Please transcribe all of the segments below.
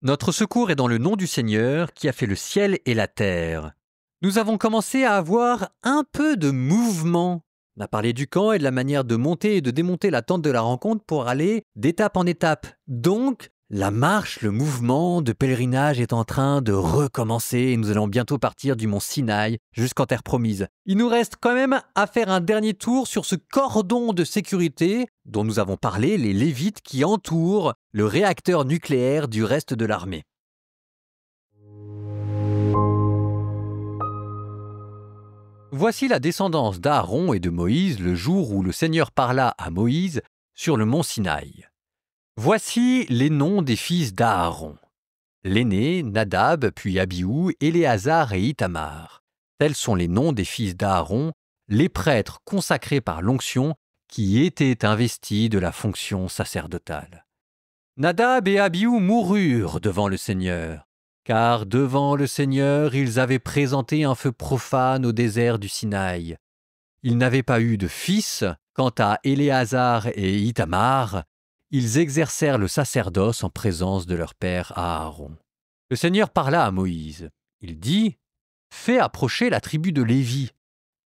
Notre secours est dans le nom du Seigneur qui a fait le ciel et la terre. Nous avons commencé à avoir un peu de mouvement. On a parlé du camp et de la manière de monter et de démonter la tente de la rencontre pour aller d'étape en étape. Donc, la marche, le mouvement de pèlerinage est en train de recommencer et nous allons bientôt partir du mont Sinaï jusqu'en terre promise. Il nous reste quand même à faire un dernier tour sur ce cordon de sécurité dont nous avons parlé, les Lévites qui entourent le réacteur nucléaire du reste de l'armée. Voici la descendance d'Aaron et de Moïse le jour où le Seigneur parla à Moïse sur le mont Sinaï. Voici les noms des fils d'Aaron. L'aîné, Nadab, puis Abihu, Éléazar et Ithamar. Tels sont les noms des fils d'Aaron, les prêtres consacrés par l'onction qui étaient investis de la fonction sacerdotale. Nadab et Abihu moururent devant le Seigneur, car devant le Seigneur ils avaient présenté un feu profane au désert du Sinaï. Ils n'avaient pas eu de fils. Quant à Éléazar et Ithamar, ils exercèrent le sacerdoce en présence de leur père Aaron. Le Seigneur parla à Moïse. Il dit « Fais approcher la tribu de Lévi,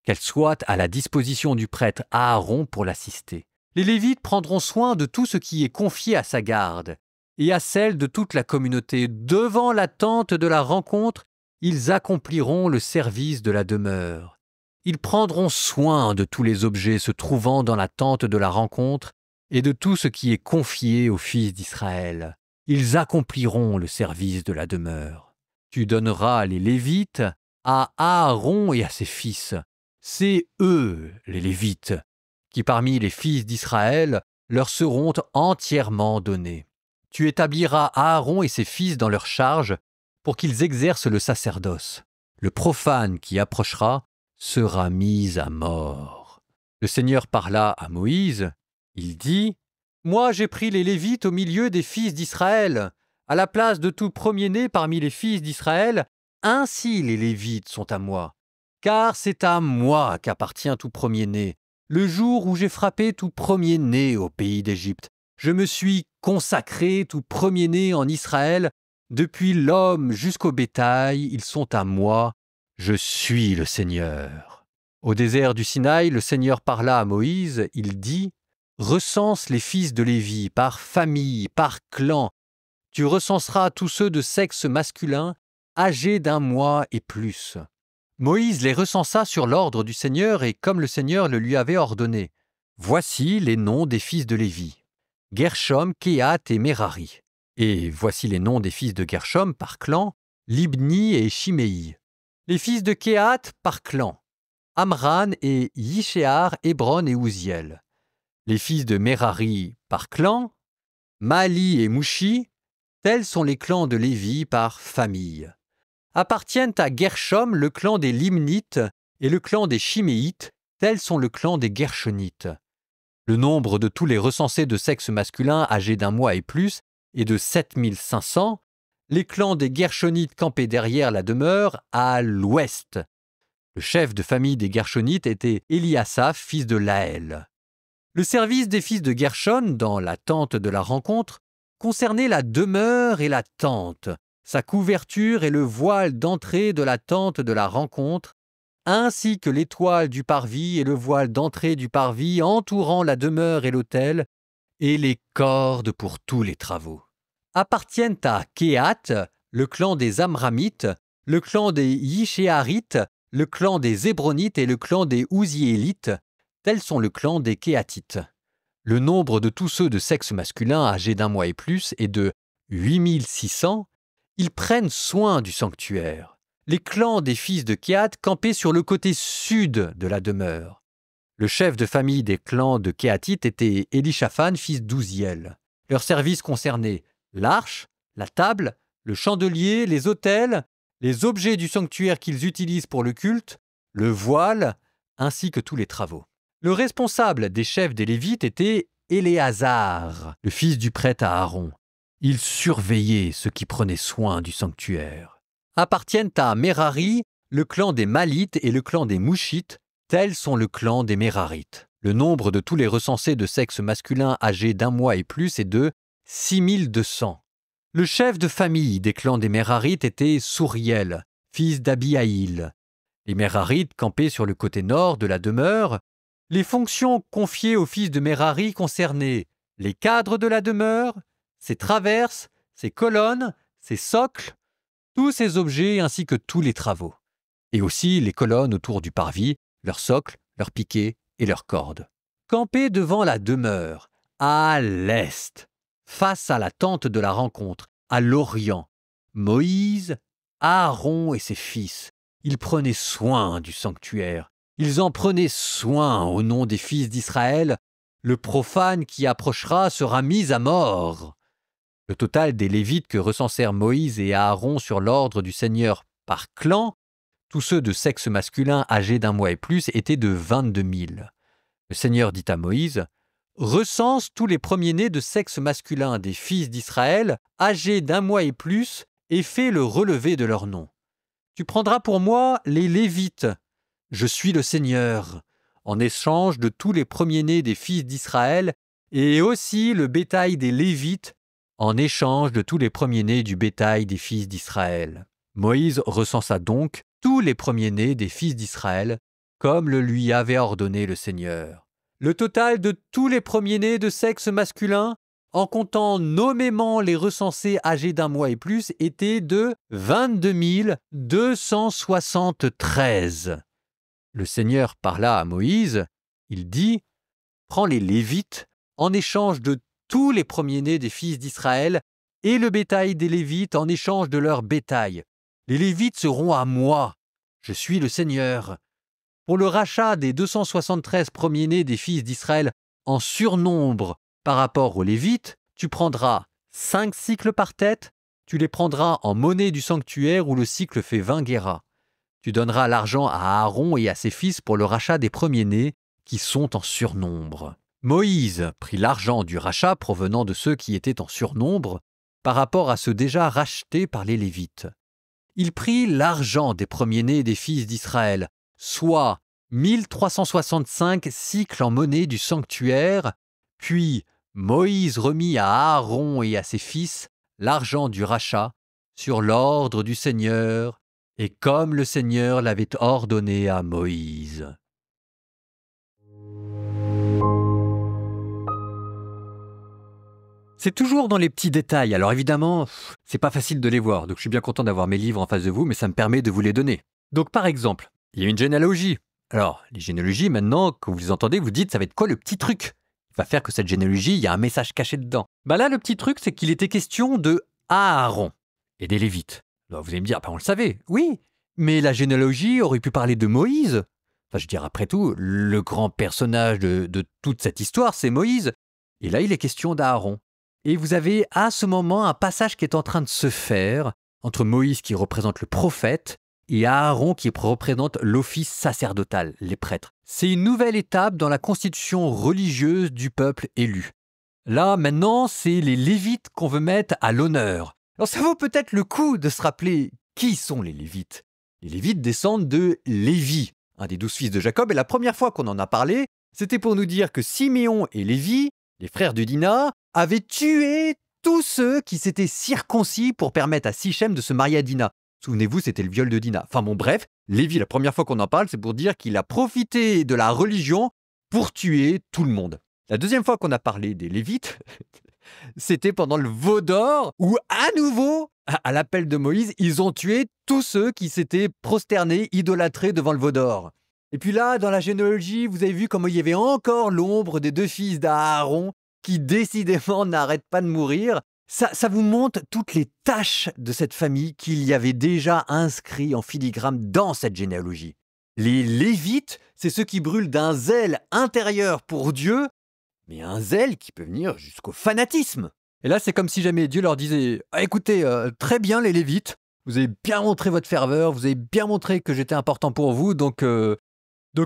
qu'elle soit à la disposition du prêtre Aaron pour l'assister. Les Lévites prendront soin de tout ce qui est confié à sa garde, et à celle de toute la communauté. Devant la tente de la rencontre, ils accompliront le service de la demeure. Ils prendront soin de tous les objets se trouvant dans la tente de la rencontre, et de tout ce qui est confié aux fils d'Israël. Ils accompliront le service de la demeure. Tu donneras les Lévites à Aaron et à ses fils. C'est eux, les Lévites, qui parmi les fils d'Israël leur seront entièrement donnés. Tu établiras Aaron et ses fils dans leur charge pour qu'ils exercent le sacerdoce. Le profane qui approchera sera mis à mort. Le Seigneur parla à Moïse. Il dit « Moi j'ai pris les Lévites au milieu des fils d'Israël, à la place de tout premier-né parmi les fils d'Israël, ainsi les Lévites sont à moi. Car c'est à moi qu'appartient tout premier-né, le jour où j'ai frappé tout premier-né au pays d'Égypte. Je me suis consacré tout premier-né en Israël, depuis l'homme jusqu'au bétail, ils sont à moi, je suis le Seigneur. » Au désert du Sinaï, le Seigneur parla à Moïse, il dit « Recense les fils de Lévi par famille, par clan. Tu recenseras tous ceux de sexe masculin, âgés d'1 mois et plus. » Moïse les recensa sur l'ordre du Seigneur et comme le Seigneur le lui avait ordonné. Voici les noms des fils de Lévi. Gershom, Kehath et Merari. Et voici les noms des fils de Gershom par clan, Libni et Shimei. Les fils de Kehath par clan, Amran et Yishéar, Hébron et Ouziel. Les fils de Merari par clan, Mahli et Mouchi, tels sont les clans de Lévi par famille. Appartiennent à Gershom le clan des Limnites et le clan des Shiméites, tels sont le clan des Gershonites. Le nombre de tous les recensés de sexe masculin âgés d'1 mois et plus est de 7500. Les clans des Gershonites campaient derrière la demeure à l'ouest. Le chef de famille des Gershonites était Eliasaph, fils de Laël. Le service des fils de Gershon dans la tente de la rencontre concernait la demeure et la tente, sa couverture et le voile d'entrée de la tente de la rencontre, ainsi que l'étoile du parvis et le voile d'entrée du parvis entourant la demeure et l'autel, et les cordes pour tous les travaux. Appartiennent à Kehath le clan des Amramites, le clan des Yishéarites, le clan des Hébronites et le clan des Ouziélites, tels sont le clan des Kéhathites. Le nombre de tous ceux de sexe masculin âgés d'1 mois et plus est de 8600. Ils prennent soin du sanctuaire. Les clans des fils de Kehath campaient sur le côté sud de la demeure. Le chef de famille des clans de Kéhathites était Élishaphan, fils d'Ouziel. Leur service concernait l'arche, la table, le chandelier, les autels, les objets du sanctuaire qu'ils utilisent pour le culte, le voile, ainsi que tous les travaux. Le responsable des chefs des Lévites était Éléazar, le fils du prêtre Aaron. Il surveillait ceux qui prenaient soin du sanctuaire. Appartiennent à Merari le clan des Malites et le clan des Mouchites, tels sont le clan des Mérarites. Le nombre de tous les recensés de sexe masculin âgés d'1 mois et plus est de 6200. Le chef de famille des clans des Mérarites était Souriel, fils d'Abihaïl. Les Mérarites campaient sur le côté nord de la demeure. Les fonctions confiées aux fils de Mérari concernaient les cadres de la demeure, ses traverses, ses colonnes, ses socles, tous ces objets ainsi que tous les travaux. Et aussi les colonnes autour du parvis, leurs socles, leurs piquets et leurs cordes. Campés devant la demeure, à l'est, face à la tente de la rencontre, à l'orient, Moïse, Aaron et ses fils, ils prenaient soin du sanctuaire. Ils en prenaient soin au nom des fils d'Israël. Le profane qui approchera sera mis à mort. Le total des Lévites que recensèrent Moïse et Aaron sur l'ordre du Seigneur par clan, tous ceux de sexe masculin âgés d'1 mois et plus, était de 22 000. Le Seigneur dit à Moïse, « Recense tous les premiers-nés de sexe masculin des fils d'Israël, âgés d'1 mois et plus, et fais le relevé de leurs noms. Tu prendras pour moi les Lévites. Je suis le Seigneur, en échange de tous les premiers-nés des fils d'Israël, et aussi le bétail des Lévites, en échange de tous les premiers-nés du bétail des fils d'Israël. » Moïse recensa donc tous les premiers-nés des fils d'Israël, comme le lui avait ordonné le Seigneur. Le total de tous les premiers-nés de sexe masculin, en comptant nommément les recensés âgés d'1 mois et plus, était de 22 273. Le Seigneur parla à Moïse, il dit « Prends les Lévites en échange de tous les premiers-nés des fils d'Israël et le bétail des Lévites en échange de leur bétail. Les Lévites seront à moi. Je suis le Seigneur. Pour le rachat des 273 premiers-nés des fils d'Israël en surnombre par rapport aux Lévites, tu prendras 5 cycles par tête, tu les prendras en monnaie du sanctuaire où le cycle fait 20 guéras. Tu donneras l'argent à Aaron et à ses fils pour le rachat des premiers-nés qui sont en surnombre. » Moïse prit l'argent du rachat provenant de ceux qui étaient en surnombre par rapport à ceux déjà rachetés par les Lévites. Il prit l'argent des premiers-nés des fils d'Israël, soit 1365 cycles en monnaie du sanctuaire, puis Moïse remit à Aaron et à ses fils l'argent du rachat sur l'ordre du Seigneur, et comme le Seigneur l'avait ordonné à Moïse. C'est toujours dans les petits détails, alors évidemment, c'est pas facile de les voir, donc je suis bien content d'avoir mes livres en face de vous, mais ça me permet de vous les donner. Donc par exemple, il y a une généalogie. Alors, les généalogies, maintenant, quand vous les entendez, vous dites, ça va être quoi le petit truc ? Il va faire que cette généalogie, il y a un message caché dedans. Là, le petit truc, c'est qu'il était question de Aaron et des Lévites. Alors, vous allez me dire, on le savait, oui, mais la généalogie aurait pu parler de Moïse. Enfin, je veux dire, après tout, le grand personnage de toute cette histoire, c'est Moïse. Et là, il est question d'Aaron. Et vous avez à ce moment un passage qui est en train de se faire entre Moïse qui représente le prophète et Aaron qui représente l'office sacerdotal, les prêtres. C'est une nouvelle étape dans la constitution religieuse du peuple élu. Là, maintenant, c'est les Lévites qu'on veut mettre à l'honneur. Alors ça vaut peut-être le coup de se rappeler qui sont les Lévites. Les Lévites descendent de Lévi, un des 12 fils de Jacob, et la première fois qu'on en a parlé, c'était pour nous dire que Siméon et Lévi, les frères de Dina, avaient tué tous ceux qui s'étaient circoncis pour permettre à Sichem de se marier à Dina. Souvenez-vous, c'était le viol de Dina. Enfin bon, bref, Lévi, la première fois qu'on en parle, c'est pour dire qu'il a profité de la religion pour tuer tout le monde. La deuxième fois qu'on a parlé des Lévites, c'était pendant le veau d'or, où à nouveau, à l'appel de Moïse, ils ont tué tous ceux qui s'étaient prosternés, idolâtrés devant le veau d'or. Et puis là, dans la généalogie, vous avez vu comment il y avait encore l'ombre des 2 fils d'Aaron qui décidément n'arrêtent pas de mourir. Ça vous montre toutes les tâches de cette famille qu'il y avait déjà inscrit en filigrane dans cette généalogie. Les Lévites, c'est ceux qui brûlent d'un zèle intérieur pour Dieu, mais un zèle qui peut venir jusqu'au fanatisme. Et là, c'est comme si jamais Dieu leur disait « Écoutez, très bien les Lévites, vous avez bien montré votre ferveur, vous avez bien montré que j'étais important pour vous, donc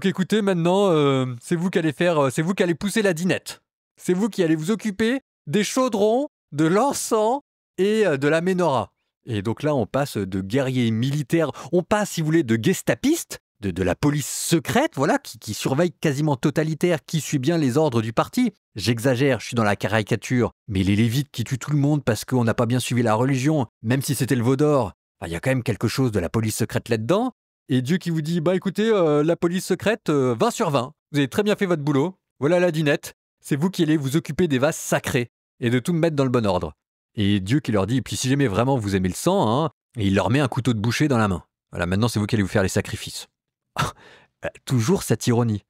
écoutez, maintenant, c'est vous qui allez faire, c'est vous qui allez pousser la dinette. C'est vous qui allez vous occuper des chaudrons, de l'encens et de la ménorah. » Et donc là, on passe de guerriers militaires, on passe, si vous voulez, de gestapistes, de la police secrète, voilà, qui surveille quasiment totalitaire, qui suit bien les ordres du parti. J'exagère, je suis dans la caricature, mais les Lévites qui tuent tout le monde parce qu'on n'a pas bien suivi la religion, même si c'était le veau d'or, il y a quand même quelque chose de la police secrète là-dedans. Et Dieu qui vous dit, écoutez, la police secrète, 20 sur 20, vous avez très bien fait votre boulot, voilà la dinette, c'est vous qui allez vous occuper des vases sacrés et de tout mettre dans le bon ordre. Et Dieu qui leur dit, et puis si jamais vraiment vous aimez le sang, et il leur met un couteau de boucher dans la main. Voilà, maintenant c'est vous qui allez vous faire les sacrifices. Toujours cette ironie.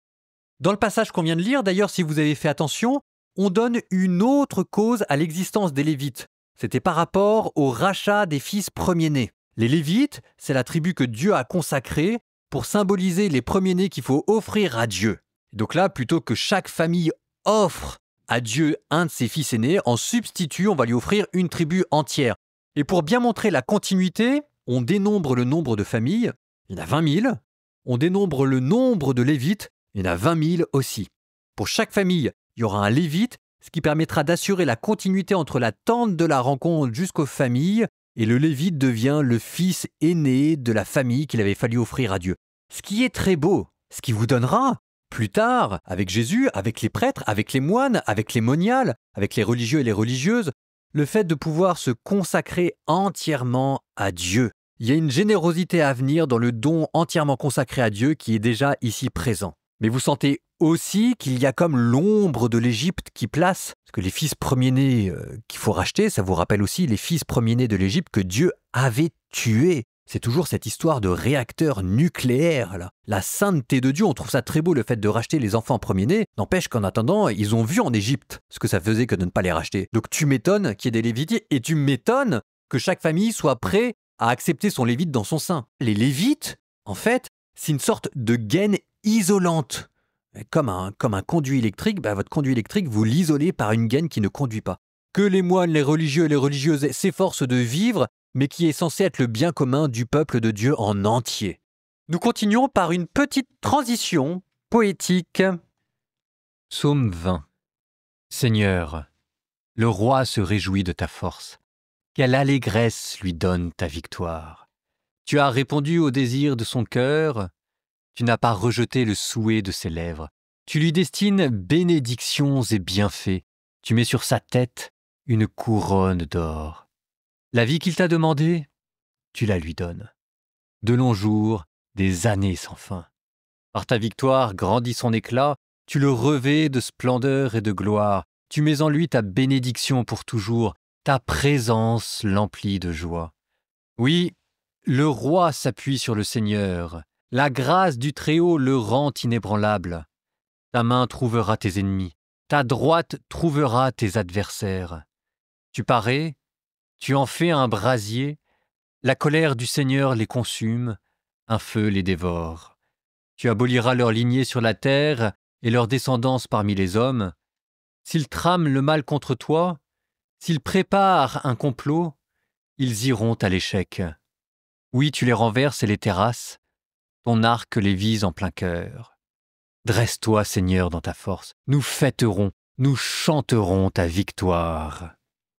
Dans le passage qu'on vient de lire, d'ailleurs, si vous avez fait attention, on donne une autre cause à l'existence des Lévites. C'était par rapport au rachat des fils premiers-nés. Les Lévites, c'est la tribu que Dieu a consacrée pour symboliser les premiers-nés qu'il faut offrir à Dieu. Donc là, plutôt que chaque famille offre à Dieu un de ses fils aînés, en substitut, on va lui offrir une tribu entière. Et pour bien montrer la continuité, on dénombre le nombre de familles, il y en a 20 000. On dénombre le nombre de Lévites, il y en a 20 000 aussi. Pour chaque famille, il y aura un Lévite, ce qui permettra d'assurer la continuité entre la tente de la rencontre jusqu'aux familles, et le Lévite devient le fils aîné de la famille qu'il avait fallu offrir à Dieu. Ce qui est très beau, ce qui vous donnera, plus tard, avec Jésus, avec les prêtres, avec les moines, avec les moniales, avec les religieux et les religieuses, le fait de pouvoir se consacrer entièrement à Dieu. Il y a une générosité à venir dans le don entièrement consacré à Dieu qui est déjà ici présent. Mais vous sentez aussi qu'il y a comme l'ombre de l'Égypte qui place, parce que les fils premiers-nés qu'il faut racheter, ça vous rappelle aussi les fils premiers-nés de l'Égypte que Dieu avait tués. C'est toujours cette histoire de réacteur nucléaire, là. La sainteté de Dieu, on trouve ça très beau le fait de racheter les enfants premiers-nés, n'empêche qu'en attendant, ils ont vu en Égypte ce que ça faisait que de ne pas les racheter. Donc tu m'étonnes qu'il y ait des Lévites, et tu m'étonnes que chaque famille soit prête à accepter son Lévite dans son sein. Les Lévites, en fait, c'est une sorte de gaine isolante. Comme un conduit électrique, votre conduit électrique, vous l'isolez par une gaine qui ne conduit pas. Que les moines, les religieux et les religieuses s'efforcent de vivre, mais qui est censé être le bien commun du peuple de Dieu en entier. Nous continuons par une petite transition poétique. Psaume 20. Seigneur, le roi se réjouit de ta force. Quelle allégresse lui donne ta victoire. Tu as répondu au désir de son cœur, tu n'as pas rejeté le souhait de ses lèvres. Tu lui destines bénédictions et bienfaits, tu mets sur sa tête une couronne d'or. La vie qu'il t'a demandée, tu la lui donnes. De longs jours, des années sans fin. Par ta victoire grandit son éclat, tu le revêts de splendeur et de gloire, tu mets en lui ta bénédiction pour toujours, ta présence l'emplit de joie. Oui, le roi s'appuie sur le Seigneur, la grâce du Très-Haut le rend inébranlable. Ta main trouvera tes ennemis, ta droite trouvera tes adversaires. Tu parais, tu en fais un brasier, la colère du Seigneur les consume, un feu les dévore. Tu aboliras leur lignée sur la terre et leur descendance parmi les hommes. S'ils trament le mal contre toi, s'ils préparent un complot, ils iront à l'échec. Oui, tu les renverses et les terrasses, ton arc les vise en plein cœur. Dresse-toi, Seigneur, dans ta force, nous fêterons, nous chanterons ta victoire.